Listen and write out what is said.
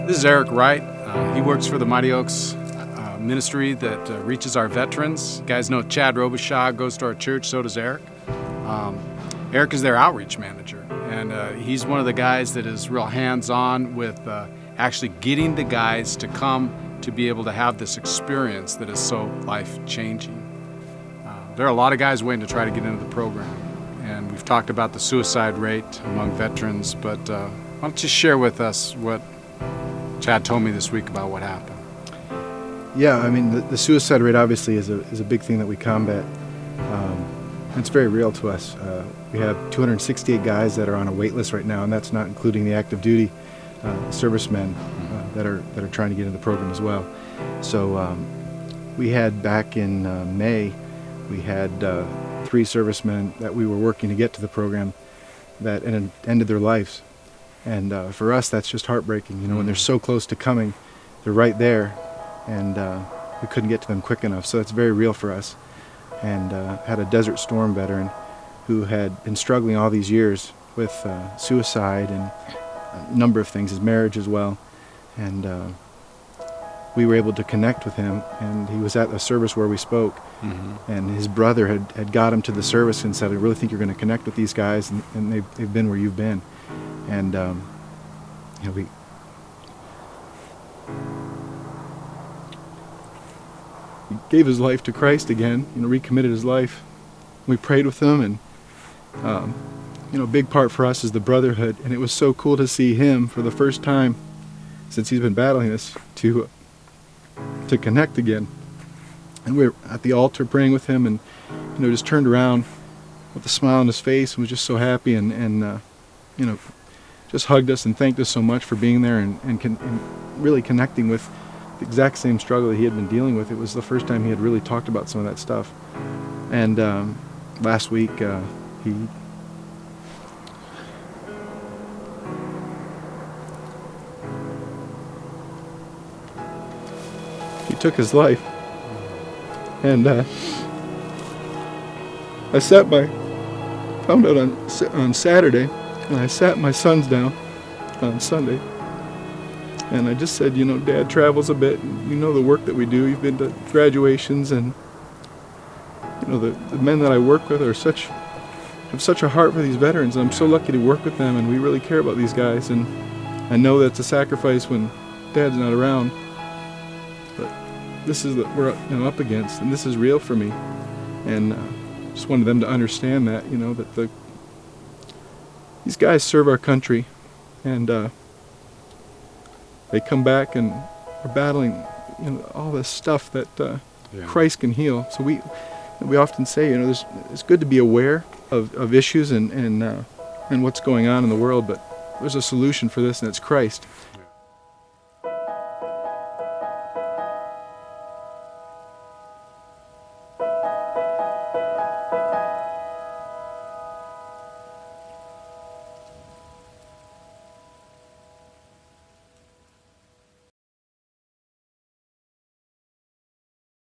This is Eric Wright. He works for the Mighty Oaks ministry that reaches our veterans. You guys know Chad Robichaud goes to our church, so does Eric. Eric is their outreach manager, and he's one of the guys that is real hands-on with actually getting the guys to come to be able to have this experience that is so life-changing. There are a lot of guys waiting to try to get into the program, and we've talked about the suicide rate among veterans, but why don't you share with us what Chad told me this week about what happened? Yeah, I mean, the suicide rate obviously is a big thing that we combat. It's very real to us. We have 268 guys that are on a wait list right now, and that's not including the active duty servicemen that are trying to get into the program as well. So we had back in May, we had 3 servicemen that we were working to get to the program that ended their lives. And for us, that's just heartbreaking. You know, when they're so close to coming, they're right there, and we couldn't get to them quick enough. So it's very real for us. And had a Desert Storm veteran who had been struggling all these years with suicide and a number of things, his marriage as well. And we were able to connect with him, and he was at a service where we spoke. And his brother had got him to the service and said, I really think you're going to connect with these guys, and they've been where you've been. And you know, he gave his life to Christ again, you know, recommitted his life. We prayed with him, and you know, a big part for us is the brotherhood, and it was so cool to see him for the first time since he's been battling this to connect again. And we were at the altar praying with him, and you know, just turned around with a smile on his face and was just so happy, and you know, just hugged us and thanked us so much for being there and really connecting with the exact same struggle that he had been dealing with. It was the first time he had really talked about some of that stuff. And last week he took his life. And I found out on Saturday, and I sat my sons down on Sunday, and I just said, you know, Dad travels a bit, and you know the work that we do. You've been to graduations, and you know the men that I work with have such a heart for these veterans, and I'm so lucky to work with them, and we really care about these guys, and I know that's a sacrifice when Dad's not around, but this is what we're up against, and this is real for me, and just wanted them to understand that, you know, that these guys serve our country, and they come back and are battling, you know, all this stuff that Christ can heal. So we often say, you know, it's good to be aware of issues and what's going on in the world, but there's a solution for this, and it's Christ.